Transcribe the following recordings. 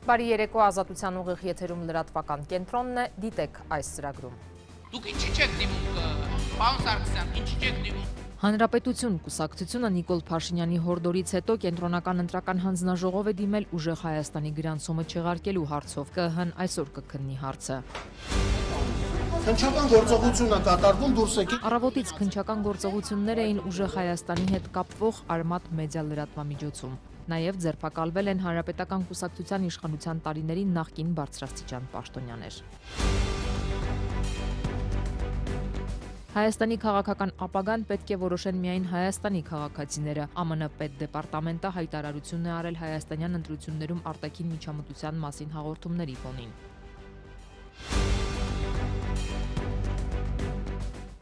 Բարի երեկո, Ազատության ուղիղ եթերում լրատվական կենտրոնն է, դիտեք այս ծրագրում։ Դուք ինչի չեք դիմում, պարոն Սարգսյան, ինչի չեք դիմում։ Հանրապետություն կուսակցությունը Նիկոլ Փաշինյանի հորդորից հետո կենտրոնական ընտրական հանձնաժողով է դիմել ուժեղ Հայաստանի գրանցումը չեղարկելու հարցով։ ԿՀ-ն այսօր կքննի հարցը։ Քննչական գործողությունը կատարվում դուրս եկի։ Առավոտից քննչական գործողություններ էին ուժեղ Հայաստանի հետ կապվող Արմատ մեդիա լրատվամիջոցում։ Նաև ձերբակալվել են Հանրապետական կուսակցության իշխանության տարիների նախկին բարձրաստիճան պաշտոնյաներ։ Հայաստանի քաղաքական ապագան պետք է որոշեն միայն Հայաստանի քաղաքացիները։ ԱՄՆ պետդեպարտամենտը հայտարարություն է արել հայաստանյան ընտրություններում արտաքին միջամտության մասին հաղորդումների ֆոնին։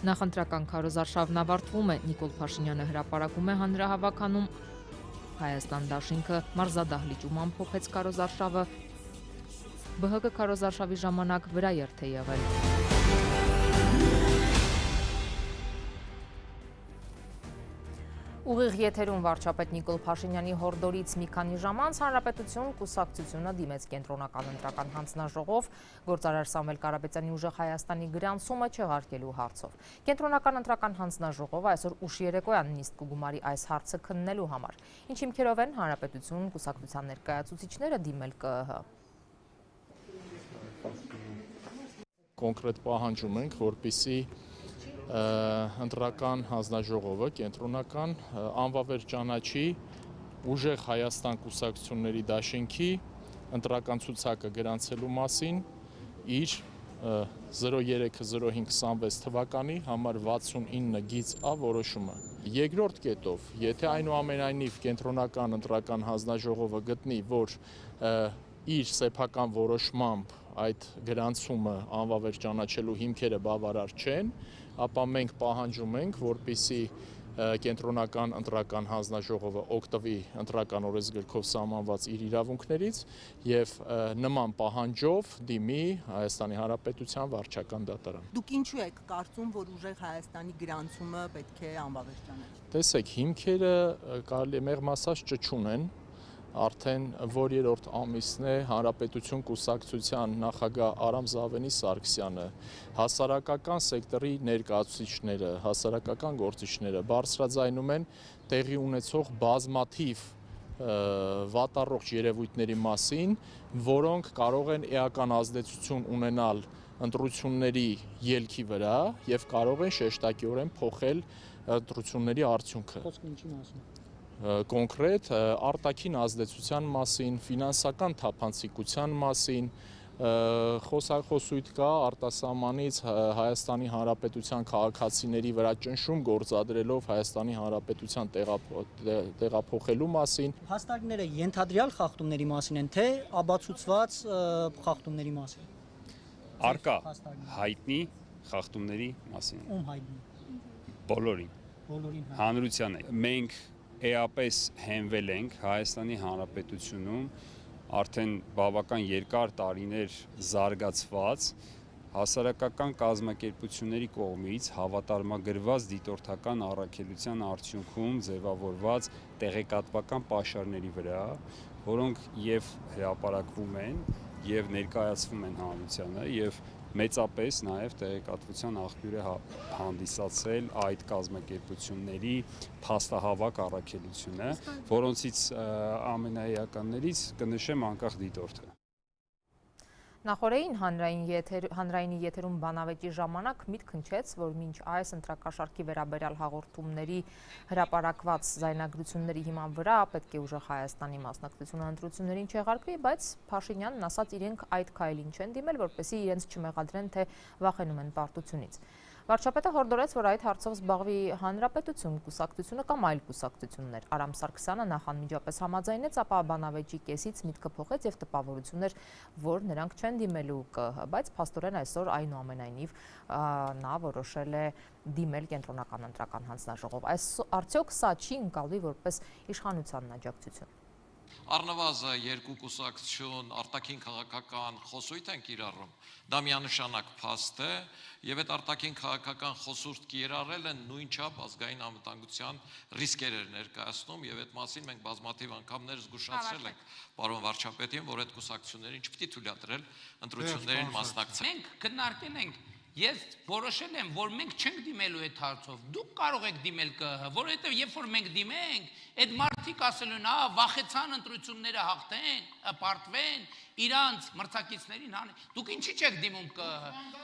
Նախընտրական քարոզարշավն ավարտվում է, Նիկոլ Փաշինյանը հրապարակում է հանրահավաքանում, Հայաստան դաշինքը մարզադահլիճում ամփոփեց քարոզարշավը, ԲՀԿ քարոզարշավի ժամանակ վրաերթ է եղել։ Ուղիղ եթերում վարչապետ Նիկոլ Փաշինյանի հորդորից մի քանի ժամ անց Հանրապետություն կուսակցությունը դիմեց կենտրոնական ընտրական հանձնաժողով գործարար Սամվել Կարապետյանի ուժեղ Հայաստանի գրանցումը չեղարկելու հարցով։ Կենտրոնական ընտրական հանձնաժողովը այսօր ուշ երեկոյան նիստ կգումարի այս հարցը քննելու համար։ Ինչ հիմքերով են Հանրապետություն կուսակցության ներկայացուցիչները դիմել ԿԸՀ։ Կոնկրետ պահանջում ենք, որպեսզի ընտրական հանձնաժողովը կենտրոնական անվավեր ճանաչի ուժեղ Հայաստան կուսակցությունների դաշինքի ընտրական ցուցակը գրանցելու մասին իր 03-05-26 թվականի համար 69 գիծ A որոշումը։ Երկրորդ կետով, եթե այնուամենայնիվ կենտրոնական ընտրական հանձնաժողովը գտնի, որ իր սեփական որոշմամբ այդ գրանցումը անվավեր ճանաչելու հիմքերը բավարար չեն, ապա մենք պահանջում ենք, որպեսզի կենտրոնական ընտրական հանձնաժողովը օգտվի ընտրական օրենսգրքով սահմանված իր իրավունքներից եւ նման պահանջով դիմի Հայաստանի Հանրապետության վարչական դատարան։ Դուք ինչու եք կարծում, որ ուժեղ Հայաստանի գրանցումը պետք է անվավեր ճանաչի։ Տեսեք, հիմքերը կարելի է մեղմ ասած չչունեն։ Արդեն որ երրորդ ամիսն է Հանրապետություն կուսակցության նախագահ Արամ Զավենի Սարգսյանը, հասարակական սեկտորի ներկայացուցիչները, հասարակական գործիչները բարձրաձայնում են տեղի ունեցող բազմաթիվ վատառողջ երևույթների մասին, որոնք կարող են էական ազդեցություն ունենալ ընտրությունների ելքի վրա եւ կարող են շեշտակիորեն փոխել ընտրությունների արդյունքը։ Խոսքը ինչի մասին։ Կոնկրետ արտաքին ազդեցության մասին, ֆինանսական թափանցիկության մասին, խոսույթ կա արտասահմանից Հայաստանի Հանրապետության քաղաքացիների վրա ճնշում գործադրելով Հայաստանի Հանրապետության տեղափոխելու մասին։ Հաստատները ենթադրյալ խախտումների մասին են, թե աբացուցված խախտումների մասին։ Արկա հայտնի խախտումների մասին։ Ում հայտնի։ Բոլորին։ Բոլորին։ Հանրության է։ Մենք էապես հենվել ենք Հայաստանի Հանրապետությունում արդեն բավական երկար տարիներ զարգացված հասարակական կազմակերպությունների կողմից հավատարմագրված դիտորդական առաքելության արդյունքում ձևավորված տեղեկատվական պաշարների վրա, որոնք եւ հրապարակվում են եւ ներկայացվում են հանրությանը եւ մեծապես նաև տեղեկատվության աղբյուր է հանդիսացել այդ կազմակերպությունների փաստահավաք առաքելությունը, որոնցից ամենաեականներից կնշեմ անկախ դիտորդը։ Նախորդին հանրայինի եթերում բանավեճի ժամանակ միտք հնչեց, որ մինչ այս ընտրակաշարքի վերաբերյալ հաղորդումների հրապարակված զայնագրությունների հիման վրա պետք է ուժեղ Հայաստանի մասնակցությունը ընտրություններին չեղարկվի, բայց Փաշինյանն ասաց իրենք այդ քայլին չեն դիմել, որպեսզի իրենց չմեղադրեն, թե վախենում են պարտությունից։ Վարչապետը հորդորեց, որ այդ հարցով զբաղվի Հանրապետություն կուսակցությունը կամ այլ կուսակցություններ։ Արամ Սարգսյանը նախ անմիջապես համաձայնեց, ապա բանավեճի կեսից միտքը փոխեց եւ տպավորություն էր, որ նրանք չեն դիմելու ԿՀ, բայց փաստորեն այսօր այնուամենայնիվ նա որոշել է դիմել կենտրոնական ընտրական հանձնաժողով։ Այս արդյոք սա չի ընկալվի որպես իշխանությանն աջակցություն։ առնվազն երկու կուսակցություն արտաքին քաղաքական խոսույթ են կիրառում, դա միանշանակ փաստ է, եւ այդ արտաքին քաղաքական խոսուրդ կիրառելը նույնչափ ազգային անվտանգության ռիսկեր էր ներկայացնում եւ այդ մասին մենք բազմաթիվ անգամներ զգուշացրել ենք պարոն վարչապետին, որ այդ կուսակցություններին չպիտի թույլատրել ընտրություններին մասնակցել։ Մենք քննարկել ենք, ես որոշել եմ, որ մենք չենք դիմելու այդ հարցով։ Դուք կարող եք դիմել ԿՀ, որովհետև երբ որ մենք դիմենք, այդ մարդիկ ասելու են, վախեցան ընտրությունները հաղթեն, պարտվեն, իրանց մրցակիցներին հանեն։ Դուք ինչի՞ չեք դիմում ԿՀ։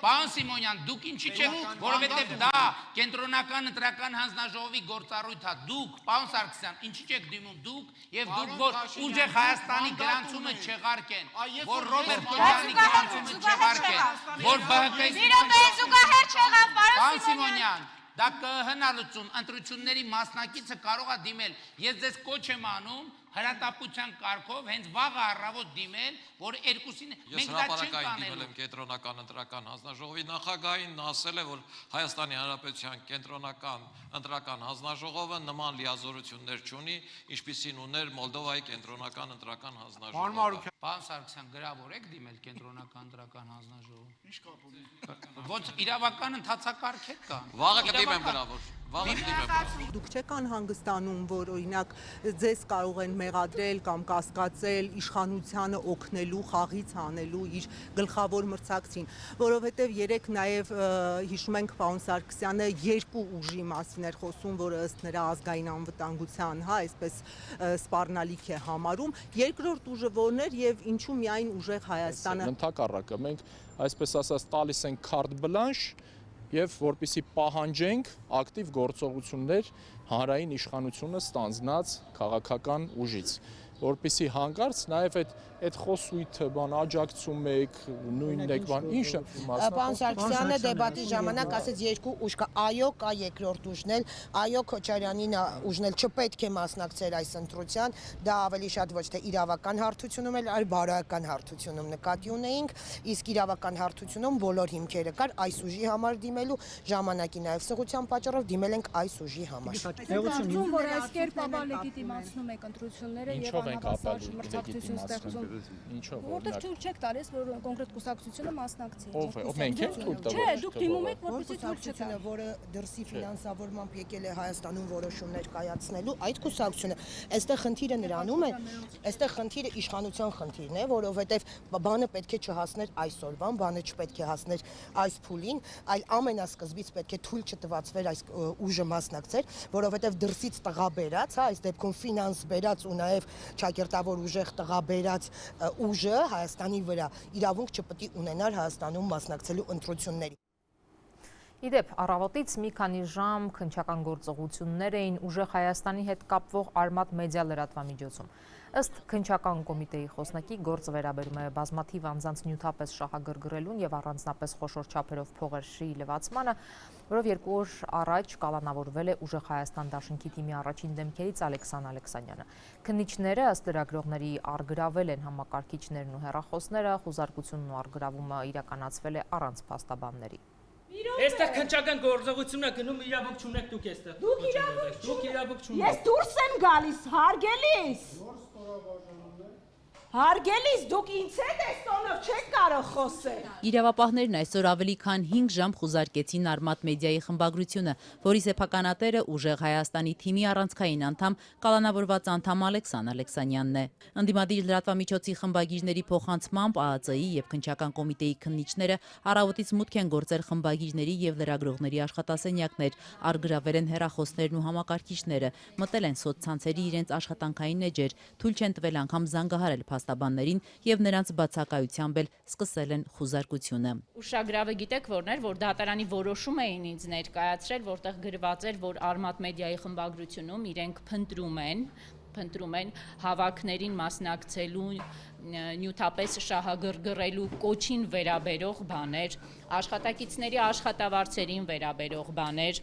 Պարոն Սիմոնյան, դուք ինչի՞ չեք, որովհետև դա կենտրոնական ընտրական հանձնաժողովի գործառույթ է։ Դուք, պարոն Սարգսյան, ինչի՞ չեք դիմում դուք եւ դուք որ ուժեղ Հայաստանի գրանցումը չեղարկեն, որ Ռոբերտ Քոչարյանի գրանցումը չեղարկեն, որ ԲՀԿ Զուգահեռ չեղավ, պարոն Սիմոնյան, դա ԿՀ-նալուծում ընտրությունների մասնակիցը կարող է դիմել։ Ես ձեզ կոչ եմ անում հրատապության կարգով հենց վաղը առավոտ դիմել, որ երկուսին մենք դա չենք անելու։ Դիմել եմ կենտրոնական ընտրական հանձնաժողովի նախագահին, նա ասել է, որ Հայաստանի Հանրապետության կենտրոնական ընտրական հանձնաժողովը նման լիազորություններ չունի, ինչպիսին ուներ Մոլդովայի կենտրոնական ընտրական հանձնաժողովը։ Պարոն Սարգսյան, գրավոր եք դիմել կենտրոնական ընտրական հանձնաժողով։ Ինչ կապ ունի։ Ոնց իրավական ընթացակարգ կա։ Վաղը կդիմեմ գրավոր։ Դուք չեք անհանգստանում, որ օրինակ ձեզ կարող են մեղադրել կամ կասկածել իշխանությանը օգնելու, խաղից հանելու իր գլխավոր մրցակցին, որովհետև երեք նաև հիշում ենք պարոն Սարգսյանը երկու ուժի մասին էր խոսում, որը ըստ նրա ազգային անվտանգության, այսպես սպառնալիք է համարում, երկրորդ ուժը որն էր եւ ինչու միայն ուժեղ Հայաստանը։ Ընդհակառակը մենք այսպես ասած տալիս ենք carte blanche եւ որպիսի պահանջենք ակտիվ գործողություններ հանրային իշխանությունը ստանձնած քաղաքական ուժից, որպիսի հանկարծ նաեւ այդ խոսույթը բան աջակցում եք, նույնն եք բան, ինչը Պարոն Սարգսյանը դեբատի ժամանակ ասեց երկու ուժ կա, այո, կա երկրորդ ուժն էլ, այո, Քոչարյանին ուժն էլ չպետք է մասնակցել այս ընտրության, դա ավելի շատ ոչ թե իրավական հարթությունում էլ, այլ բարոյական հարթությունում նկատի ունեինք, իսկ իրավական հարթությունում բոլոր հիմքերը կար այս ուժի համար դիմելու, ժամանակի նաև սղության պատճառով դիմել ենք այս ուժի համար։ Կարծում որ այս կերպաբար լեգիտիմացնում եք ընտրությունները եւ անհավասար մրցակցություն ստեղծում։ Ինչով Որտեղ թույլ չեք տալիս, որ կոնկրետ կուսակցությունը մասնակցի։ Ով է, մենք ենք թույլ տվել։ Չէ, դուք դիմում եք, որպեսզի թույլ չտա։ Որը դրսի ֆինանսավորմամբ եկել է Հայաստանում որոշումներ կայացնելու, այդ կուսակցությունը, այստեղ խնդիրը նրանում է, այստեղ խնդիրը իշխանության խնդիրն է, որովհետև բանը պետք է չհասներ այսօրվան, բանը չպետք է հասներ այս փուլին, այլ ամենասկզբից պետք է թույլ չտվածվեր այս ուժը մասնակցել, որովհետև դրսից տղա բերած, այս դեպքում ֆինանս բերած ու նաև ճակերտավոր ուժեղ տղա բերած ուժը Հայաստանի վրա իրավունք չպետք է ունենար Հայաստանում մասնակցելու ընտրությունների։ Իդեպ, առավոտից մի քանի ժամ քննչական գործողություններ էին ուժեղ Հայաստանի հետ կապվող Արմատ մեդիա լրատվամիջոցում։ Ըստ քննչական կոմիտեի խոսնակի գործը վերաբերում է բազմաթիվ անձանց նյութապես շահագրգռելուն եւ առանձնապես խոշոր չափերով փողերի լվացմանը, որով 2 օր առաջ կալանավորվել է ուժեղ Հայաստան դաշինքի թիմի առաջին դեմքերից Ալեքսան Ալեքսանյանը։ Քննիչները ըստ լրագրողների արգրավել են համակարգիչներն ու հեռախոսները, խոզարկությունն ու արգրավումը իրականացվել է առանց փաստաբանների։ Այստեղ քննչական գործողությունն է գնում, իրավունք չունեք դուք այստեղ։ Դուք իրավունք չունեք։ Ես դուրս եմ գալիս, հարգելիս։ Հարգելիս, դուք ինձ հետ այս տոնով չեք կարող խոսել։ Իրավապահներն այսօր ավելի քան 5 ժամ խուզարկեցին Արմատ մեդիայի խմբագրությունը, որի սեփականատերը ուժեղ Հայաստանի թիմի առանցքային անդամ կալանավորված անդամ Ալեքսան Ալեքսանյանն է։ Ընդդիմադիր լրատվամիջոցի խմբագիրների փոխանցմամբ ԱԱԾ-ի եւ քննչական կոմիտեի քննիչները առավոտից մուտք են գործել խմբագիրների եւ լրագրողների աշխատասենյակներ, արգրավել են հեռախոսներն ու համակարգիչները, մտել են սոցցանցերի իրենց աշխատանքային էջեր, թույլ չեն տվել անգամ զանգահարել փաստաբաններին եւ նրանց բացակայությամբ էլ սկսել են խուզարկությունը։ Ուշագրավը գիտեք որն էր, որ դատարանի որոշում էին ինձ ներկայացրել, որտեղ գրված էր, որ Արմատ մեդիայի խմբագրությունում իրենք փնտրում են հավաքներին մասնակցելու, նյութապես շահագրգռելու կոչին վերաբերող բաներ, աշխատակիցների աշխատավարձերին վերաբերող բաներ,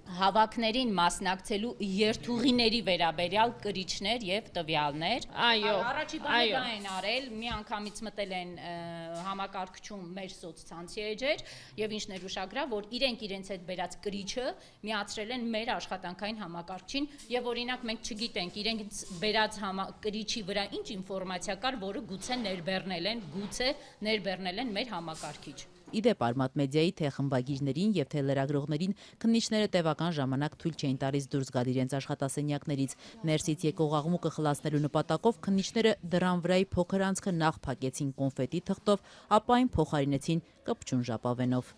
Հավաքներին մասնակցելու երթուղիների վերաբերյալ կրիչներ եւ տվյալներ։ Այո, Առաջի բանը դա են արել, մի անգամից մտել են համակարգչում մեր սոցցանցի էջեր եւ ինչ ներուշագրա, որ իրենք իրենց հետ բերած կրիչը միացրել են մեր աշխատանքային համակարգչին եւ օրինակ մենք չգիտենք իրենք բերած կրիչի վրա ինչ ինֆորմացիա կար, որը գուցե ներբեռնել են մեր համակարգիչ։ Իդեպ Արմատ մեդիայի թե խմբագիրներին եւ թե լրագրողներին քննիչները տևական ժամանակ թույլ չէին տալիս դուրս գալ իրենց աշխատասենյակներից։ Ներսից եկող աղմուկը խլացնելու նպատակով քննիչները դռան վրայի փոքր անցքը նախ փակեցին կոնֆետի թղթով, ապա այն փոխարինեցին կպչուն ժապավենով։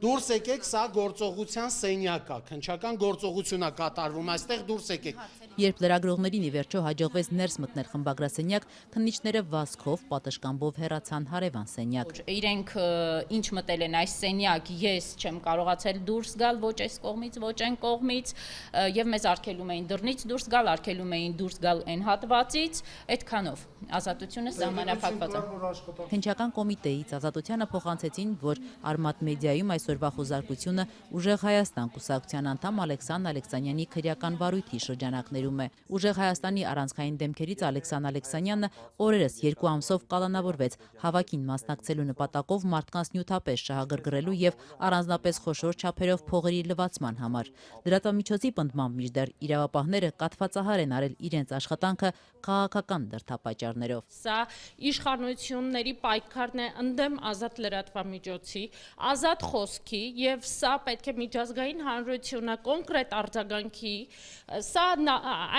Դուրս եկեք, սա գործողության սենյակ է, քննչական գործողություն է կատարվում, այստեղ դուրս եկեք։ Երբ լրագրողներին ի վերջո հաջողվեց ներս մտնել խմբագրասենյակ, քննիչները վազքով պատշգամբով հեռացան հարևան սենյակ։ Իրենք ինչ մտել են այս սենյակ, ես չեմ կարողացել դուրս գալ ոչ այս կողմից, ոչ այն կողմից, եւ մեզ արգելում էին դռնից դուրս գալ, արգելում էին դուրս գալ այն հատվածից, այդքանով ազատությունը սահմանափակված է։ Քննչական կոմիտեից ազատությանը փոխանցեցին, որ Արմատ մեդիայում այսօրվա խոզարկությունը Ուժեղ Հայաստան կուսակցության անդամ Ալեքսան Ալեքսանյանի քրեական վարույթի շրջանակներում է։ Ուժեղ Հայաստանի առանցքային դեմքերից Ալեքսան Ալեքսանյանը օրերս 2 ամսով կալանավորվեց հավաքին մասնակցելու նպատակով մարդկանց նյութապես շահագրգռելու եւ առանձնապես խոշոր չափերով փողերի լվացման համար։ Լրատվամիջոցի պնդմամբ մինչդեռ իրավապահները կաթվածահար են արել իրենց աշխատանքը քաղաքական դրդապատճառներով։ Սա իշխանությունների պայքարն է ընդդեմ ազատ լրատվամիջոցի, ազատ խոսքի եւ սա պետք է միջազգային հանրությունը կոնկրետ արձագանքի։ Սա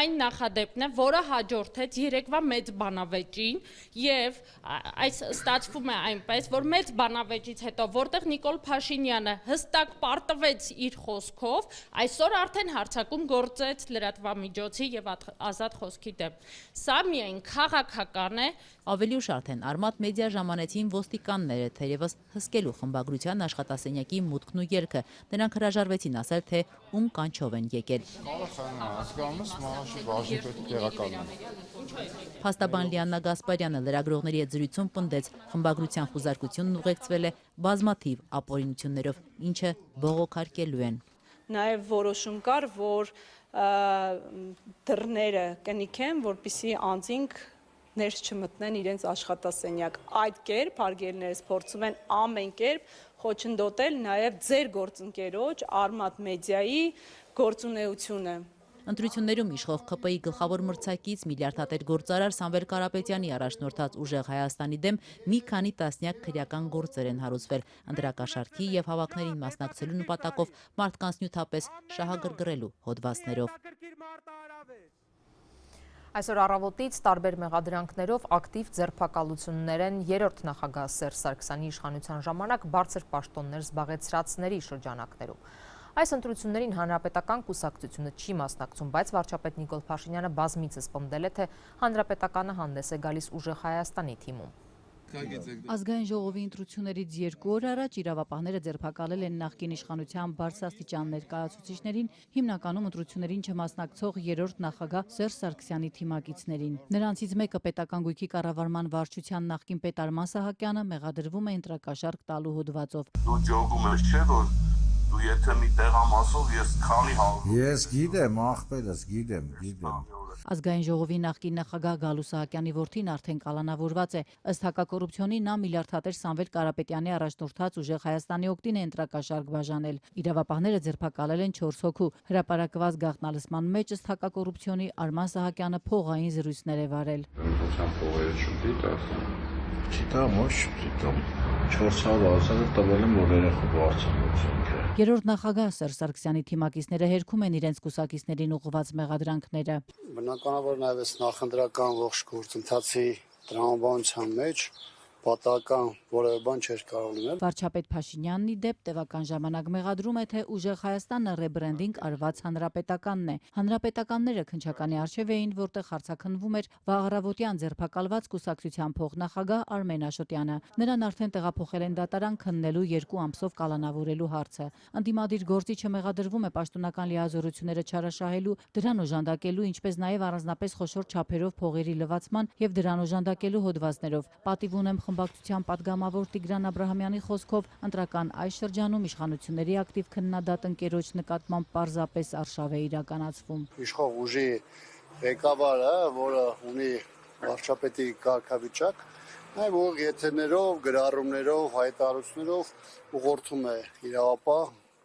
այն նախադեպն է, որը հաջորդեց երեկվա մեծ բանավեճին եւ այս ստացվում է այնպես, որ մեծ բանավեճից հետո որտեղ Նիկոլ Փաշինյանը հստակ պարտվեց իր խոսքով, այսօր արդեն հարձակում գործեց լրատվամիջոցի եւ ազատ խոսքի դեմ։ Սա միայն քաղաքական է։ Ավելի ուշ արդեն Արմատ մեդիա ժամանեցին ոստիկանները, թերևս հսկելու խմբագրության աշխատասենյակի մուտքն ու ելքը։ Նրանք հրաժարվեցին ասել, թե ում կանչով են եկել։ Փաստաբան Լիաննա Գասպարյանը լրագրողների հետ զրույցում պնդեց, խմբագրության խուզարկությունն ուղեկցվել է բազմաթիվ ապօրինություններով, ինչը բողոքարկելու են։ Նաև որոշում կար, որ դռները կնիք են, որպեսզի անձինք ներս չմտնեն իրենց աշխատասենյակ։ Այդ կերպ հարգելիներս փորձում են ամեն կերպ խոչընդոտել նաև ձեր գործընկերոջ Արմատ մեդիայի գործունեությունը։ Ընտրություններում իշխող ՔՊ-ի գլխավոր մրցակից միլիարդատեր գործարար Սամվել Կարապետյանի առաջնորդած Ուժեղ Հայաստանի դեմ մի քանի տասնյակ քրեական գործեր են հարուցվել ընտրակաշառքի եւ հավաքներին մասնակցելու նպատակով մարդկանց նյութապես շահագրգռելու հոդվածներով։ Այսօր առավոտից տարբեր մեղադրանքներով ակտիվ ձերբակալություններ են երրորդ նախագահ Սերժ Սարգսյանի իշխանության ժամանակ բարձր պաշտոններ զբաղեցրածների շրջանակներում։ Այս ընտրություններին հանրապետական կուսակցությունը չի մասնակցում, բայց վարչապետ Նիկոլ Փաշինյանը բազմիցս պնդել է, թե հանրապետականը հանդես է գալիս Ուժեղ Հայաստանի թիմում։ Ազգային ժողովի ընտրություններից 2 օր առաջ իրավապահները ձերբակալել են նախկին իշխանության բարձրաստիճան ներկայացուցիչներին, հիմնականում ընտրություններին չմասնակցող երրորդ նախագահ Սերժ Սարգսյանի թիմակիցներին։ Նրանցից մեկը պետական գույքի կառավարման վարչության նախկին պետ Արման Սահակյանը մեղադրվում է ընտրակաշառք տալու հոդվածով։ Դու ջոգում ես, չէ՞ որ դու եթե մի տեղամասով ես քանի Ես գիտեմ, ախպերս գիտեմ։ Ազգային ժողովի նախկին նախագահ Գալու Սահակյանի որդին արդեն կալանավորված է։ Ըստ հակակոռուպցիոնի նա միլիարդատեր Սամվել Կարապետյանի առաջնորդած Ուժեղ Հայաստանի օգտին է ընտրակաշառք բաժանել։ Իրավապահները ձերբակալել են 4 հոգու։ Հրապարակված գաղտնալսման մեջ ըստ հակակոռուպցիոնի Արման Սահակյանը փողային զրույցներ է վարել։ Երրորդ նախագահ Սերժ Սարգսյանի թիմակիցները հերքում են իրենց կուսակիցներին ուղղված մեղադրանքները։ Բնականաբար նաև այս նախընտրական ողջ գործընթացի տրամաբանության մեջ պատահական որևէ բան չէր կարող լինել։ Վարչապետ Փաշինյանն ի դեպ տևական ժամանակ մեղադրում է, թե Ուժեղ Հայաստանը ռեբրենդինգ արված հանրապետականն է։ Հանրապետականները քննչականի առջև էին, որտեղ հարցաքննվում էր վաղառավոտյան ձերբակալված կուսակցության փոխնախագահ Արմեն Աշոտյանը։ Նրան արդեն տեղափոխել են դատարան քննելու 2 ամսով կալանավորելու հարցը։ Ընդդիմադիր գործիչը մեղադրվում է պաշտոնական լիազորությունները չարաշահելու, դրան օժանդակելու, ինչպես նաև առանձնապես խոշոր չափերով փողերի լվացման եւ դրան օժանդակելու հոդվածներով։ Պատիվ ունեմ խմբակցության падգամավոր Տիգրան Աբրահամյանի խոսքով ընտրական այս շրջանում իշխանությունների ակտիվ քննադատ ընկերոջ նկատմամբ պարզապես արշավ է իրականացվում։ Իշխող ուժի ղեկավարը, որը ունի վարչապետի կարգավիճակ, այլ որ եթերներով, գրառումներով, հայտարարություններով ուղղորդում է իրավապահ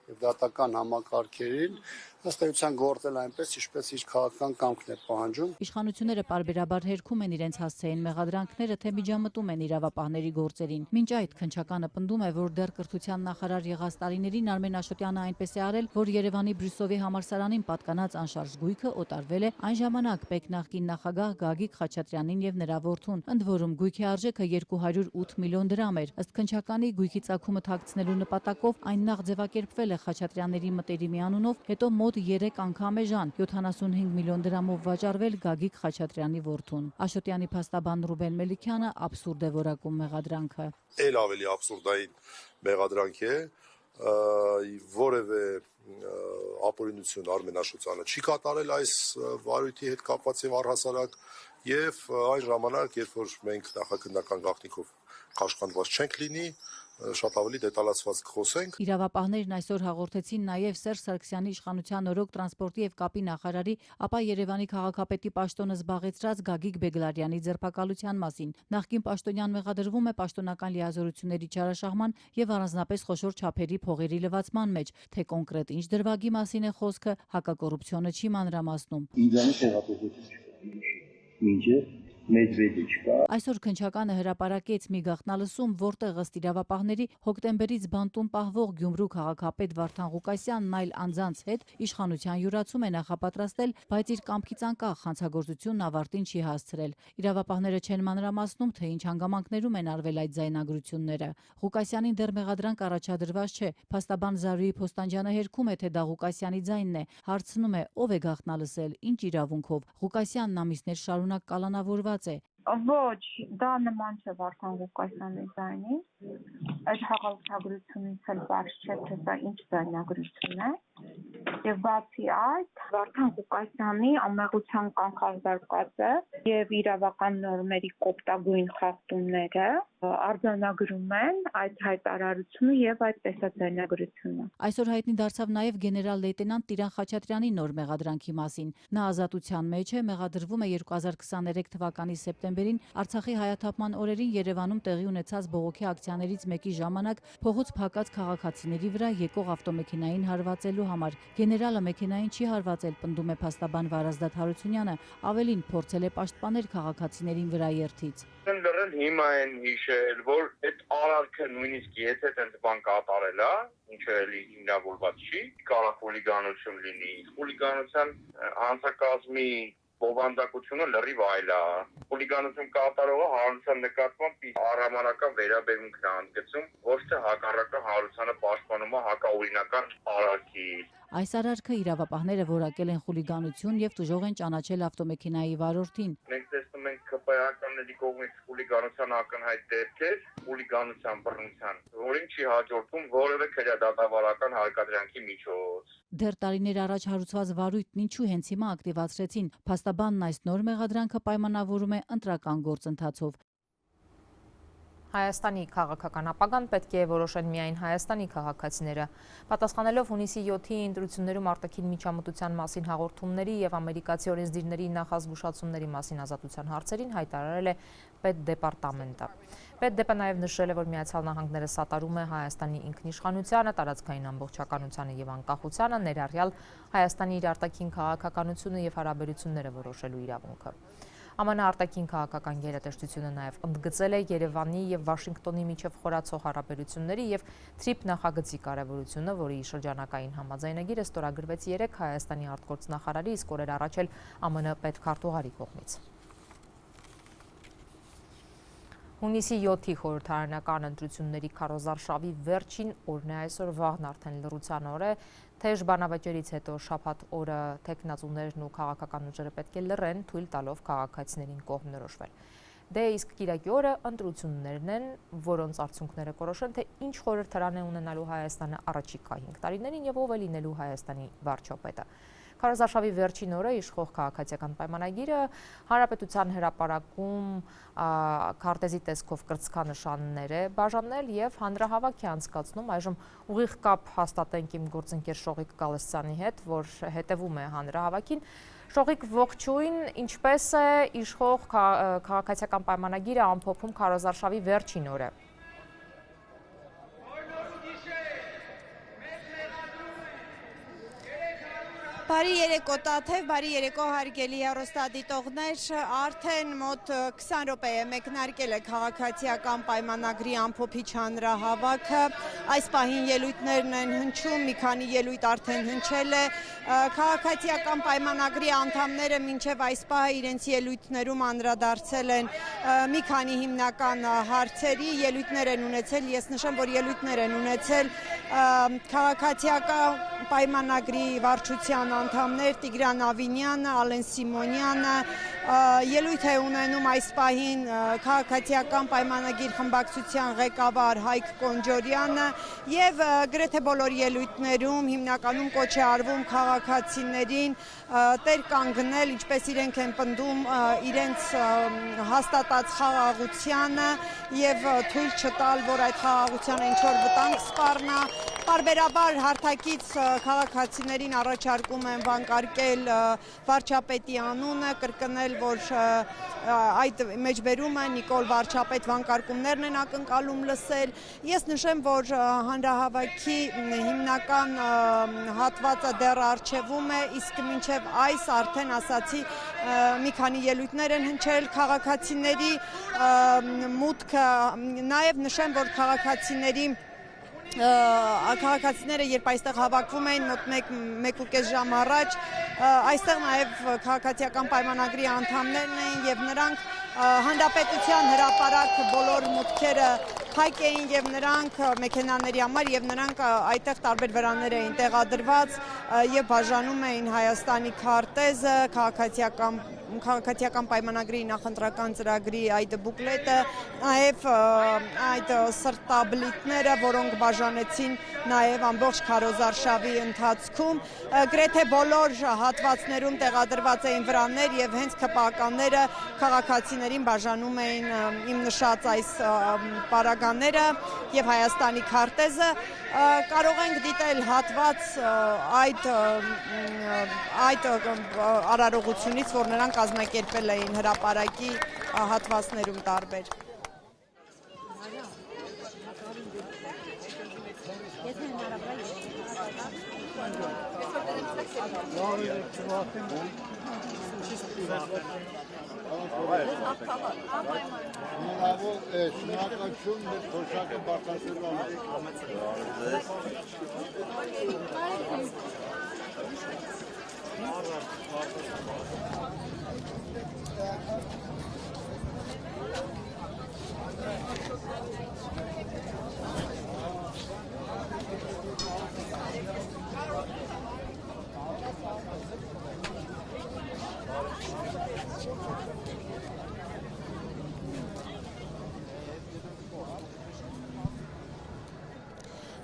եւ դատական համակարգերին, ըստ էության գործել այնպես, ինչպես իր քաղաքական կամքն է պահանջում։ Իշխանությունները պարբերաբար հերքում են իրենց հասցեին մեղադրանքները, թե միջամտում են իրավապահների գործերին։ Մինչ այդ քննչականը պնդում է, որ դեռ կրթության նախարար եղած տարիներին Արմեն Աշոտյանը այնպես է արել, որ Երևանի Բրյուսովի համալսարանին պատկանած անշարժ գույքը օտարվել է այն ժամանակ ՊԵԿ նախկին նախագահ Գագիկ Խաչատրյանին եւ նրա որդուն, ընդ որում գույքի արժեքը 208 միլիոն դրամ էր։ Ըստ քննչականի գույքի ծագումը թաքցնելու նպատակով այն նախ ձևակերպվել է Խաչատրյանների մտերիմի անունով, հետո մոտ 3 անգամ էժան 75 միլիոն դրամով վաճառվել Գագիկ Խաչատրյանի որդուն։ Աշոտյանի փաստաբան Ռուբեն Մելիքյանը աբսուրդ է որակում մեղադրանքը։ Էլ ավելի աբսուրդային մեղադրանք է, որևէ ապօրինություն Արմեն Աշոտյանը չի կատարել այս վարույթի հետ կապված եւ առհասարակ եւ այն ժամանակ, երբ որ մենք նախաքննական գաղտնիքով կաշխատված չենք լինի, շատ ավելի դետալացված կխոսենք։ Իրավապահներն այսօր հաղորդեցին նաև Սերժ Սարգսյանի իշխանության օրոք տրանսպորտի եւ կապի նախարարի, ապա Երևանի քաղաքապետի պաշտոնը զբաղեցրած Գագիկ Բեգլարյանի ձերբակալության մասին։ Նախկին պաշտոնյան մեղադրվում է պաշտոնական լիազորությունների չարաշահման եւ առանձնապես խոշոր չափերի փողերի լվացման մեջ, թե կոնկրետ ինչ դրվագի մասին է խոսքը, հակակոռուպցիոնը չի մանրամասնում։ Ինձանից տեղափոխություն չկա։ Մինչև մեծ չկա։ Այսօր քննչականը հրապարակեց մի գաղտնալսում, որտեղ ըստ իրավապահների հոկտեմբերից բանտում պահվող Գյումրու քաղաքապետ Վարդան Ղուկասյանն այլ անձանց հետ իշխանության յուրացում է նախապատրաստել, բայց իր կամքից անկախ հանցագործությունն ավարտին չի հասցրել։ Իրավապահները չեն մանրամասնում, թե ինչ հանգամանքներում են արվել այդ ձայնագրությունները։ Ղուկասյանին դեռ մեղադրանք առաջադրված չէ։ Փաստաբան Զարուհի Փոստանջյանը հերքում է, թե դա Ղուկասյանի ձայնն է։ Հարցնում է, ով է գաղտնալսել, ինչ իրավունքով։ Ղուկասյանն ամիսներ շարունակ կալանավորված է։ Ոչ, դա նման չէ Վարդան Ղուկասյանի ձայնին։ Այդ հաղորդագրությունից էլ բարձ չէ, թե դա ինչ ձայնագրություն է։ Եվ բացի այդ, Վարդան Ղուկասյանի ամեղության կանխարգելված է եւ իրավական նորմերի կոպտագույն խախտումները արձանագրում են այդ հայտարարությունը եւ այդ տեսաձայնագրությունը։ Այսօր հայտնի դարձավ նաեւ գեներալ լեյտենանտ Տիրան Խաչատրյանի նոր մեղադրանքի մասին։ Նա ազատության մեջ է, մեղադրվում է 2023 թվականի սեպտեմբերին Արցախի հայաթափման օրերին Երևանում տեղի ունեցած բողոքի ակցիաներից մեկի ժամանակ փողոց փակած քաղաքացիների վրա եկող ավտոմեքենային հարվածելու համար։ Գեներալը մեքենային չի հարվածել, պնդում է փաստաբան Վարազդատ Հարությունյանը, ավելին փորձել է պաշտպանել քաղաքացիներին վրա երթից։ Լրել հիմա են հիշել, որ այդ արարքը նույնիսկ եթե տենց բան կատարել է, ինչը էլի հիմնավորված չի, կարող խուլիգանություն լինի։ Խուլիգանության հանցակազմի բովանդակությունը լրիվ այլ է։ Խուլիգանություն կատարողը հարության նկատմամբ առհանրական վերաբերմունք է հանդգծում, ոչ թե հակառակը հարությանը պաշտպանում է հակաօրինական արարքի։ Այս արարքը իրավապահները որակել են խուլիգանություն եւ տուժող են ճանաչել ավտոմեքենայի վարորդին։ Մենք տեսնում ենք ԿՊԱ-ականների կողմից խուլիգանության ակնհայտ դեպքեր, խուլիգանության բռնության, որին չի հաջորդում որևէ քրեադատավարական հարկադրանքի միջոց։ Դեռ տարիներ առաջ հարուցված վարույթն ինչու հենց հիմա ակտիվացրեցին։ Փաստաբանն այս նոր մեղադրանքը պայմանավորում է ընտրական գործընթացով։ Հայաստանի քաղաքական ապագան պետք է որոշեն միայն Հայաստանի քաղաքացիները։ Պատասխանելով հունիսի 7-ի ընտրություններում արտաքին միջամտության մասին հաղորդումների եւ ամերիկացի օրենսդիրների նախազգուշացումների մասին ազատության հարցերին հայտարարել է Պետդեպարտամենտը։ Պետդեպը նաեւ նշել է, որ Միացյալ Նահանգները սատարում է Հայաստանի ինքնիշխանությանը, տարածքային ամբողջականությանը եւ անկախությանը, ներառյալ Հայաստանի իր արտաքին քաղաքականությունը եւ հարաբերությունները որոշելու իրավունքը։ ԱՄՆ արտաքին քաղաքական գերատեսչությունը նաև ընդգծել է Երևանի եւ Վաշինգտոնի միջև խորացող հարաբերությունների եւ TRIP նախագծի կարեւորությունը, որի շրջանակային համաձայնագիրը ստորագրվեց 3 Հայաստանի արտգործնախարարի, իսկ օրեր առաջ էլ ԱՄՆ պետքարտուղարի կողմից։ Հունիսի 7-ի խորհրդարանական ընտրությունների քարոզարշավի վերջին օրն է այսօր, վաղն արդեն լռության օր է, թեժ բանավեճերից հետո շաբաթ օրը թեկնածուներն ու քաղաքական ուժերը պետք է լռեն, թույլ տալով քաղաքացիներին կողմնորոշվել։ Դե իսկ կիրակի օրը ընտրություններն են, որոնց արդյունքները կորոշեն, թե ինչ խորհրդարան է ունենալու Հայաստանը առաջիկա 5 տարիներին եւ ով է լինելու Հայաստանի վարչապետը։ Քարոզարշավի վերջին օրը իշխող քաղաքացիական պայմանագիրը հանրապետության հրապարակում քարտեզի տեսքով կրծքանշաններ է բաժանել եւ հանրահավաք է անցկացնում։ Այժմ ուղիղ կապ հաստատենք իմ գործընկեր Շողիկ Գալստյանի հետ, որ հետևում է հանրահավաքին։ Շողիկ, ողջույն, ինչպես է իշխող քաղաքացիական պայմանագիրը ամփոփում քարոզարշավի վերջին օրը։ Բարի երեկո Տաթև, բարի երեկո հարգելի հեռուստադիտողներ, արդեն մոտ 20 րոպե է մեկնարկել է քաղաքացիական պայմանագրի ամփոփիչ հանրահավաքը, այս պահին ելույթներն են հնչում, մի քանի ելույթ արդեն հնչել է, քաղաքացիական պայմանագրի անդամները մինչև այս պահը իրենց ելույթներում անդրադարձել են մի քանի հիմնական հարցերի, ելույթներ են ունեցել, ես նշեմ, որ ելույթներ են ունեցել քաղաքացիական պայմանագրի վարչության անդամներ Տիգրան Ավինյանը, Ալեն Սիմոնյանը, ելույթ է ունենում այս պահին քաղաքացիական պայմանագիր խմբակցության ղեկավար Հայկ Կոնջորյանը եւ գրեթե բոլոր ելույթներում հիմնականում կոչ է արվում քաղաքացիներին տեր կանգնել, ինչպես իրենք են պնդում իրենց հաստատած խաղաղությանը եւ թույլ չտալ, որ այդ խաղաղությանը ինչ որ վտանգ սպառնա։ Պարբերաբար հարթակից քաղաքացիներին առաջարկում են վանկարկել վարչապետի անունը, կրկնել, որ այդ մեջբերումը Նիկոլ վարչապետ վանկարկումներն են ակնկալում լսել։ Ես նշեմ, որ հանրահավաքի հիմնական հատվածը դեռ առջևում է, իսկ մինչև այս արդեն ասացի մի քանի ելույթներ են հնչել քաղաքացիների մուտքը, նաև նշեմ, որ քաղաքացիները երբ այստեղ հավաքվում էին մոտ 1.5 ժամ առաջ, այստեղ նաև քաղաքացիական պայմանագրի անդամներն էին եւ նրանք հանրապետության հրապարակ բոլոր մուտքերը փակ էին եւ նրանք մեքենաների համար եւ նրանք այդտեղ տարբեր վրաններ էին տեղադրված եւ բաժանում էին Հայաստանի քարտեզը, քաղաքացիական պայմանագրի նախընտրական ծրագրի այդ բուկլետը, նաև այդ սրտաբլիթները, որոնք բաժանեցին նաև ամբողջ քարոզարշավի ընթացքում, գրեթե բոլոր հատվածներում տեղադրված էին վրաններ եւ հենց ԿՊԱ-կանները քաղաքացիներին բաժանում էին իմ նշած այս պարագաները եւ Հայաստանի քարտեզը, կարող ենք դիտել հատված այդ արարողությունից, որ նրանք կազմակերպել էին հրապարակի հատվածներում տարբեր։ Շնորհակալություն մեր փոշակը բարձրացնելու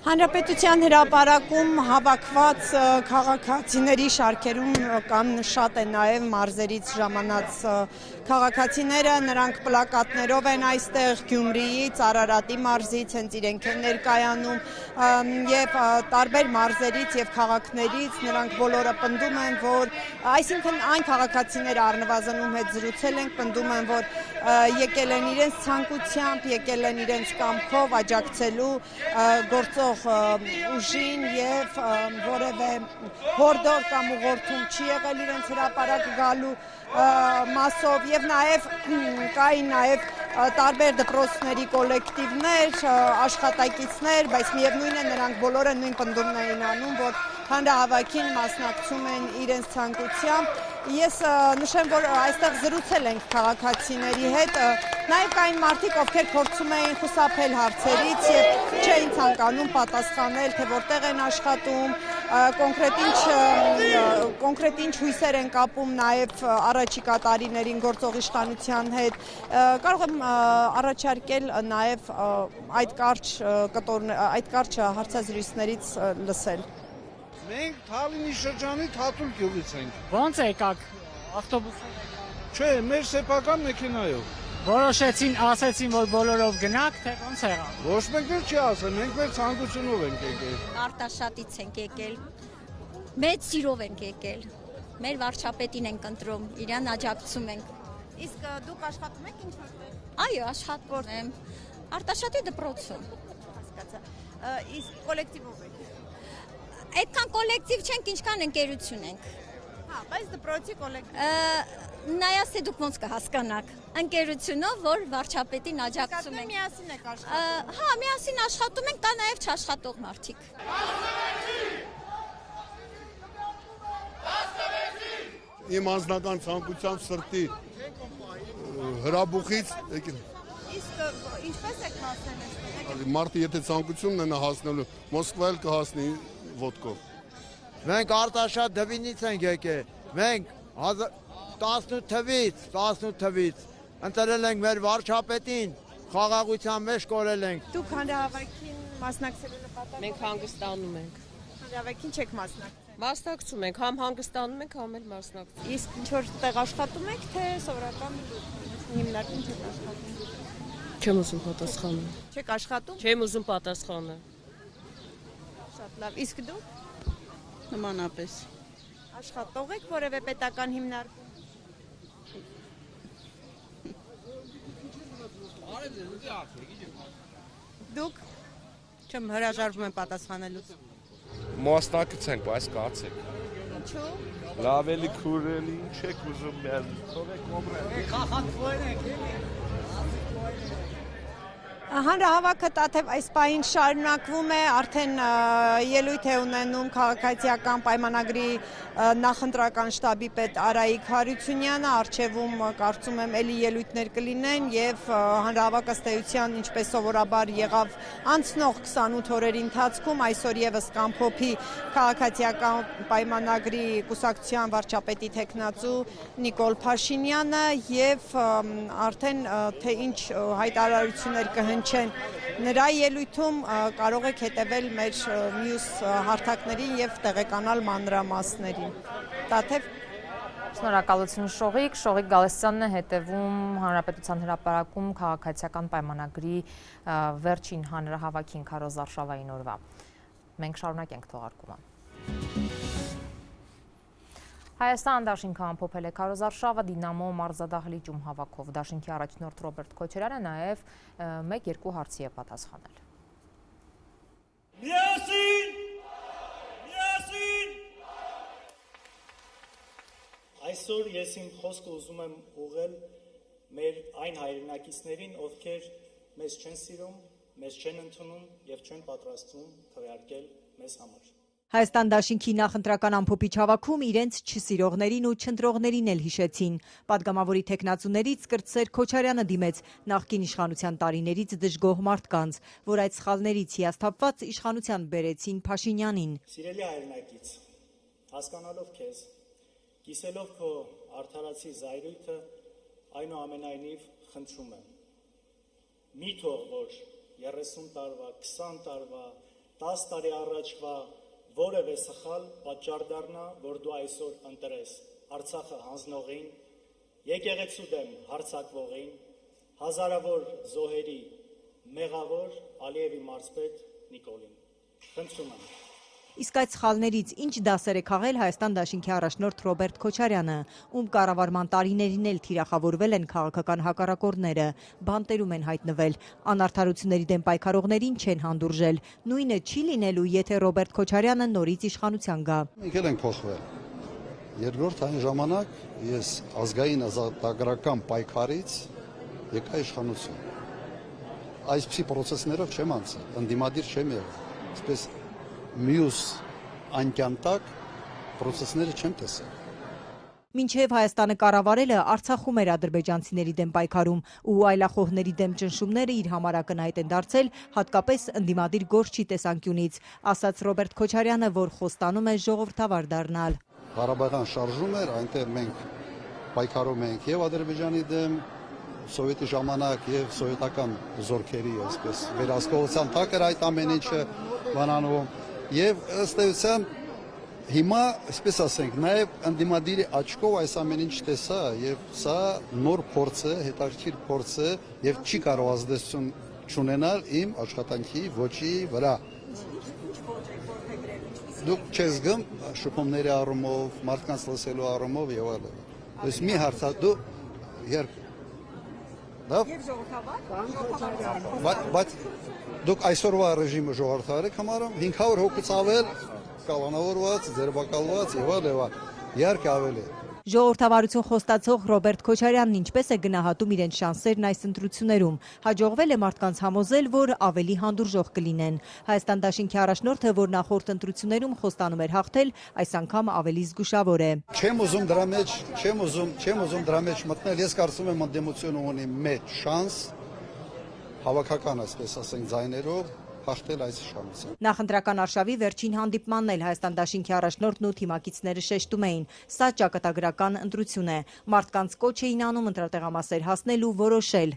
Հանրապետության հրապարակում հավաքված քաղաքացիների շարքերում կան շատ է նաև մարզերից ժամանած քաղաքացիները, նրանք պլակատներով են այստեղ Գյումրիից, Արարատի մարզից, հենց իրենք են ներկայանում եւ տարբեր մարզերից եւ քաղաքներից նրանք բոլորը պնդում են, որ այսինքն այն քաղաքացիները առնվազն ում հետ զրուցել ենք, պնդում են, որ եկել են իրենց ցանկությամբ, եկել են իրենց կամքով աջակցելու գործող ուժին եւ որևէ հորդոր կամ ուղղորդում չի եղել իրենց հրապարակ գալու մասով եւ նաեւ կային նաեւ տարբեր դպրոցների կոլեկտիվներ, աշխատակիցներ, բայց միևնույն է նրանք բոլորը նույն պնդումն էին անում, որ հանրահավաքին մասնակցում են իրենց ցանկությամբ։ Ես նշեմ, որ այստեղ զրուցել ենք քաղաքացիների հետ, նաև կային մարդիկ, ովքեր փորձում էին խուսափել հարցերից եւ չէին ցանկանում պատասխանել, թե որտեղ են աշխատում, կոնկրետ ինչ հույսեր են կապում նաև առաջիկա տարիներին գործող իշխանության հետ։ Կարող եմ առաջարկել նաև այդ կարճ հարցազրույցներից լսել։ Մենք Թալինի շրջանի Թաթուլ գյուղից ենք։ Ո՞նց եկաք ավտոբուսով։ Չէ, մեր սեփական մեքենայով։ Որոշեցին, ասեցին, որ բոլորով գնաք, թե ո՞նց եղավ։ Ոչ մեկներ չի ասել, մենք մեր ցանկությունով ենք եկել։ Արտաշատից ենք եկել։ Մեծ սիրով ենք եկել։ Մեր վարչապետին ենք ընտրում, իրան աջակցում ենք։ Իսկ դուք աշխատում եք ինչ որտեղ։ Այո, աշխատում եմ։ Արտաշատի դպրոցում։ Հասկացա։ Իսկ կոլեկտիվով եք։ Այդքան կոլեկտիվ չենք, ինչքան ընկերություն ենք։ Հա, բայց դպրոցի կոլեկտիվ։ Նայած թե դուք ոնց կհասկանաք։ Ընկերությունով, որ վարչապետին աջակցում ենք։ Միասին եք աշխատում։ Հա, միասին աշխատում ենք, կա նաև չաշխատող մարդիկ։ Իմ անձնական ցանկությամբ սրտի հրաբուխից եկել։ Իսկ ինչպես եք հասնել այստեղ։ Մարդը եթե ցանկությունն ունենա հասնելու, Մոսկվա էլ կհասնի ոդկով։ Մենք Արտաշատ դվինից ենք եկել։ Մենք 18 թվից ընտրել ենք մեր վարչապետին, խաղաղության մեջ կորել ենք։ Դուք հանրահավաքին մասնակցելու նպատակով։ Մենք հանգստանում ենք։ Հանրահավաքին չեք մասնակցել։ Մասնակցում ենք, համ հանգստանում ենք, համ էլ մասնակցում։ Իսկ ինչ որ տեղ աշխատում եք, թե սովորական հիմնարկում չեք աշխատում։ Չեմ ուզում պատասխանել։ Չեք աշխատում։ Չեմ ուզում պատասխանել։ Շատ լավ։ Իսկ դու։ Նմանապես։ Աշխատող եք որևէ պետական հիմնարկում։ Դուք Չեմ հրաժարվում եմ պատասխանելուց։ Մասնակցենք, բայց կացեք։ Ինչու։ Լավ էլի քուրելի, ինչ եք ուզում մեր։ Թողեք կոմրեն։ Խախատվոյն եք։ Հանրահավաքը Տաթև այս պահին շարունակվում է, արդեն ելույթ է ունենում քաղաքացիական պայմանագրի նախընտրական շտաբի պետ Արայիկ Հարությունյանը, առջևում կարծում եմ էլի ելույթներ կլինեն եւ հանրահավաքը ըստ էության ինչպես սովորաբար եղավ անցնող 28 օրերի ընթացքում, այսօր եւս կամփոփի քաղաքացիական պայմանագրի կուսակցության վարչապետի տեխնացու Նիկոլ Փաշինյանը եւ արդեն թե ինչ հայտարարություններ կհնչեն նրա ելույթում կարող եք հետևել մեր մյուս հարթակներին եւ տեղեկանալ մանրամասներին։ Տաթև Շնորհակալություն Շողիկ, Շողիկ Գալստյանն է հետևում Հանրապետության հրապարակում քաղաքացիական պայմանագրի վերջին հանրահավաքին քարոզ Արշավային օրվա։ Մենք շարունակենք թողարկումը։ Հայաստան դաշինքը ամփոփել է քարոզ Արշավը Դինամո մարզադահլիճում հավաքով։ Դաշինքի առաջնորդ Ռոբերտ Քոչարյանը նաև 1-2 հարցի է պատասխանել։ Միասին! Միասին! Այսօր ես իմ խոսքը ուզում եմ ուղղել մեր այն հայրենակիցներին, ովքեր մեզ չեն սիրում, մեզ չեն ընդունում եւ չեն պատրաստվում քվեարկել մեզ համար։ Հայաստան դաշինքի նախընտրական ամփոփիչ հավաքում իրենց չսիրողներին ու չընտրողներին էլ հիշեցին։ Պատգամավորի տեխնացուներից կրտսեր Քոչարյանը դիմեց նախկին իշխանության տարիներից դժգոհ մարդկանց, որ այդ սխալներից հիասթափված իշխանության բերեցին Փաշինյանին։ Սիրելի հայրենակից, հասկանալով քեզ, կիսելով քո արդարացի զայրույթը, այնուամենայնիվ խնդրում եմ։ Մի թող որ 30 տարվա, 20 տարվա, 10 տարի առաջվա որևէ սխալ պատճառ դառնա, որ դու այսօր ընտրես Արցախը հանձնողին, եկեղեցու դեմ հարձակվողին, հազարավոր զոհերի մեղավոր Ալիևի մարզպետ Նիկոլին։ Խնդրում եմ։ Իսկ այդ սխալներից ինչ դասեր է քաղել Հայաստան դաշինքի առաջնորդ Ռոբերտ Քոչարյանը, ում կառավարման տարիներին էլ թիրախավորվել են քաղաքական հակառակորդները, բանտերում են հայտնվել, անարդարությունների դեմ պայքարողներին չեն հանդուրժել։ Նույնը չի լինելու, եթե Ռոբերտ Քոչարյանը նորից իշխանության գա։ Մենք էլ ենք փոխվել։ Երկրորդ այն ժամանակ ես ազգային ազատագրական պայքարից եկա իշխանություն։ Այսպիսի process-ներով չեմ անցել, ընդդիմադիր չեմ եղել։ Այսպես մյուս անկյանտակ process-ները չեմ տեսել։ Մինչև Հայաստանը կառավարելը Արցախում էր ադրբեջանցիների դեմ պայքարում ու այլախոհների դեմ ճնշումները իր համար ակնհայտ են դարձել, հատկապես ընդդիմադիր գործչի տեսանկյունից, ասաց Ռոբերտ Քոչարյանը, որ խոստանում է ժողովրդավար դառնալ։ Ղարաբաղյան շարժում էր, այնտեղ մենք պայքարում ենք եւ Ադրբեջանի դեմ, սովետի ժամանակ եւ սովետական զորքերի, այսպես վերահսկողության տակ էր այդ ամեն ինչը բանանում եւ ըստ էության Հիմա, այսպես ասենք, նաև ընդդիմադիրի աչքով այս ամեն ինչ տեսա եւ սա նոր փորձ է, հետաքրքիր փորձ է եւ չի կարող ազդեցություն չունենալ իմ աշխատանքի ոճի վրա։ Դուք չես գում շփումների առումով, մարդկանց լսելու առումով եւ այլն։ Ըստ մի հարցա դու երբ Լավ։ Եվ ժողովրդավար։ Բայց դուք այսօրվա ռեժիմը ժողովրդավար եք համարում 500 հոգուց ավել կալանավորված, ձերբակալված եւ այլն, իհարկե ավելի։ Ժողովրդավարություն խոստացող Ռոբերտ Քոչարյանն ինչպես է գնահատում իրենց շանսերն այս ընտրություններում, հաջողվել է մարդկանց համոզել, որ ավելի հանդուրժող կլինեն։ Հայաստան դաշինքի առաջնորդը, որ նախորդ ընտրություններում խոստանում էր հաղթել, այս անգամ ավելի զգուշավոր է։ Չեմ ուզում դրա մեջ մտնել, ես կարծում եմ ընդդիմությունը ունի մեծ շանս հավաքական, այսպես ասենք, ձայներով հաղթել այս շանսը։ Նախընտրական արշավի վերջին հանդիպմանն էլ Հայաստան դաշինքի առաջնորդն ու թիմակիցները շեշտում էին։ Սա ճակատագրական ընտրություն է։ Մարդկանց կոչ էին անում ընտրատեղամասեր հասնել ու որոշել։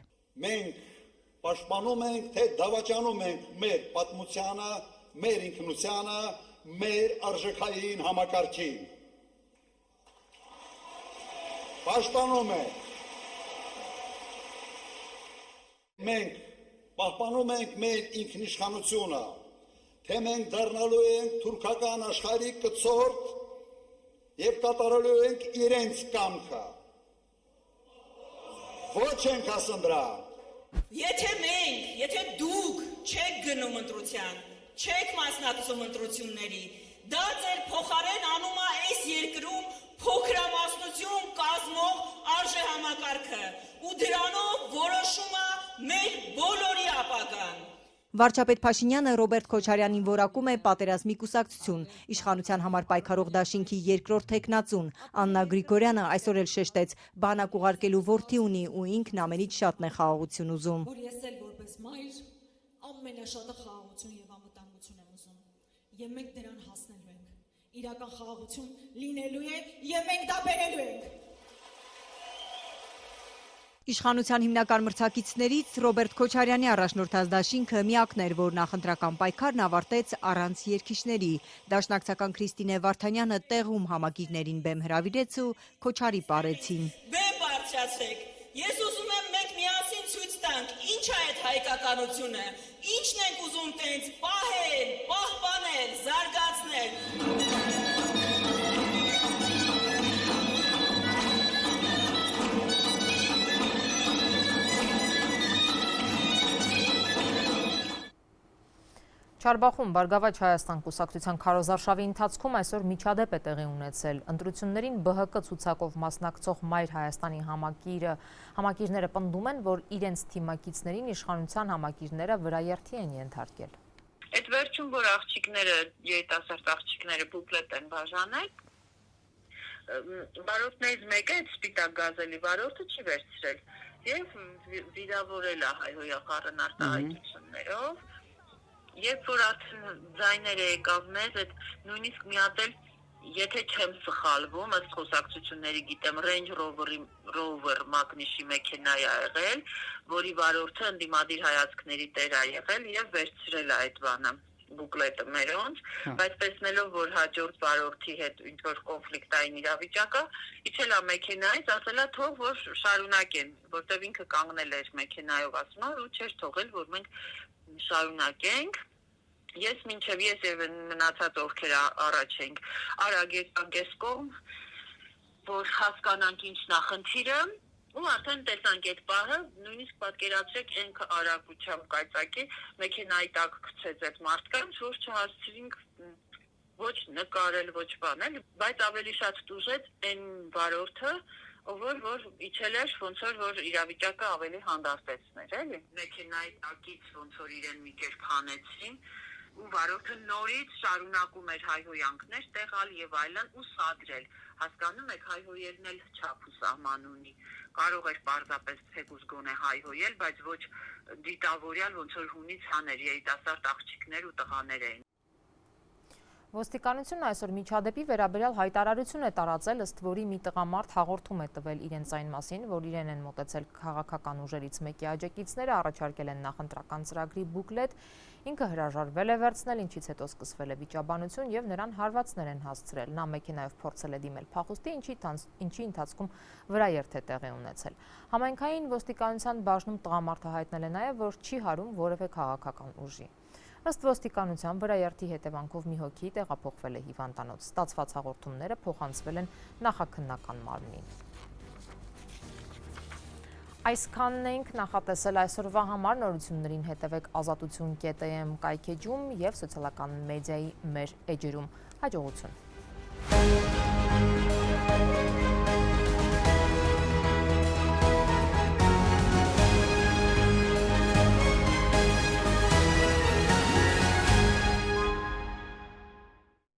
Մենք պաշտպանում ենք, թե դավաճանում ենք մեր պատմությանը, մեր ինքնությանը, մեր արժեքային համակարգին։ Պաշտպանում ենք։ Մենք պահպանում ենք մեր ինքնիշխանությունը, թե մենք դառնալու ենք թուրքական աշխարհի կցորդ եւ կատարելու ենք իրենց կամքը։ Ոչ ենք ասում դրան։ Եթե դուք չեք գնում ընտրության, չեք մասնակցում ընտրությունների, դա ձեր փոխարեն անում է այս երկրում փոքրամասնություն կազմող արժեհամակարգը ու դրանով որոշում է մեր բոլորի ապագան։ Վարչապետ Փաշինյանը Ռոբերտ Քոչարյանին որակում է պատերազմի կուսակցություն, իշխանության համար պայքարող դաշինքի երկրորդ թեկնածուն։ Աննա Գրիգորյանը այսօր էլ շեշտեց, բանակ ուղարկելու որդի ունի ու ինքն ամենից շատն է խաղաղություն ուզում։ Որ ես էլ որպես մայր ամենաշատը խաղաղություն եւ անվտանգություն եմ ուզում։ Եվ մենք դրան հասնելու ենք։ Իրական խաղաղություն լինելու է եւ մենք դա բերելու ենք։ Իշխանության հիմնական մրցակիցներից Ռոբերտ Քոչարյանի առաջնորդած դաշինքը միակն էր, որ նախընտրական պայքարն ավարտեց առանց երկիշների։ Դաշնակցական Քրիստինե Վարդանյանը տեղում համակիրներին բեմ հրավիրեց ու Քոչարի պարեցին։ Բեմ բարձրացեք։ Ես ուզում եմ մենք միասին ցույց տանք, ինչ է այդ հայկականությունը, ինչն ենք ուզում տենց պահել, պահպանել, զարգացնել։ Չարբախում Բարգավաճ Հայաստան կուսակցության քարոզարշավի ընթացքում այսօր միջադեպ է տեղի ունեցել։ Ընտրություններին ԲՀԿ ցուցակով մասնակցող Մայր Հայաստանի համակիրները պնդում են, որ իրենց թիմակիցներին իշխանության համակիրները վրաերթի են ենթարկել։ Այդ վերջում, որ աղջիկները, երիտասարդ աղջիկները բուկլետ են բաժանել, վարորդներից մեկը այդ սպիտակ գազելի վարորդը չի վերցրել եւ վիրավորել է հայհոյախառն արտահայտություններով։ Երբ որ արդեն ձայները եկավ մեզ, այդ նույնիսկ մի հատ էլ, եթե չեմ սխալվում, ըստ խոսակցությունների գիտեմ, Range Rover մագնիշի մեքենա է եղել, որի վարորդը ընդդիմադիր հայացքների տեր է եղել եւ վերցրել է այդ բանը բուկլետը մերոնց, բայց տեսնելով, որ հաջորդ վարորդի հետ ինչ-որ կոնֆլիկտային իրավիճակ է, իջել է մեքենայից, ասել է թող որ շարունակեն, որտեղ ինքը կանգնել էր մեքենայով, ասում է, ու չէր թողել, որ մենք շարունակենք։ Ես մինչև ես եւ մնացած ովքեր առաջ ենք արագ եկանք այս կողմ, որ հասկանանք ինչ նախնդիրը, ու արդեն տեսանք այդ պահը, նույնիսկ պատկերացրեք ինքը արագությամբ կայծակի մեքենայի տակ գցեց այդ մարդկանց, որ չհասցրինք ոչ նկարել, ոչ բանել, բայց ավելի շատ տուժեց այն վարորդը, որ իջել էր ոնց որ իրավիճակը ավելի հանդարտեցներ, էլի։ Մեքենայի տակից ոնց որ իրեն մի կերպ հանեցին, ու վարորդը նորից շարունակում էր հայհոյանքներ տեղալ եւ այլն ու սադրել։ Հասկանում եք, հայհոյելն էլ չափ ու սահման ունի։ Կարող էր պարզապես թեկուզ գոնե հայհոյել, բայց ոչ դիտավորյալ ոնց որ հունից հաներ երիտասարդ աղջիկներ ու տղաներ էին։ Ոստիկանությունն այսօր միջադեպի վերաբերյալ հայտարարություն է տարածել, ըստ որի մի տղամարդ հաղորդում է տվել իրենց այն մասին, որ իրեն են մոտեցել քաղաքական ուժերից մեկի աջակիցները, առաջարկել են նախընտրական ծրագրի բուկլետ, ինքը հրաժարվել է վերցնել, ինչից հետո սկսվել է վիճաբանություն եւ նրան հարվածներ են հասցրել։ Նա մեքենայով փորձել է դիմել փախուստի, ինչի ընթացքում վրաերթ է տեղի ունեցել։ Համայնքային ոստիկանության բաժնում տղամարդը հայտնել է նաեւ, որ չի հարում որևէ քաղաքական ուժի։ Ըստ ոստիկանության վրաերթի հետևանքով մի հոգի տեղափոխվել է հիվանդանոց։ Ստացված հաղորդումները փոխանցվել են նախաքննական մարմնին։ Այսքանն ենք նախատեսել այսօրվա համար, նորություններին հետևեք azatutun.am կայքեջում եւ սոցիալական մեդիայի մեր էջերում։ Հաջողություն։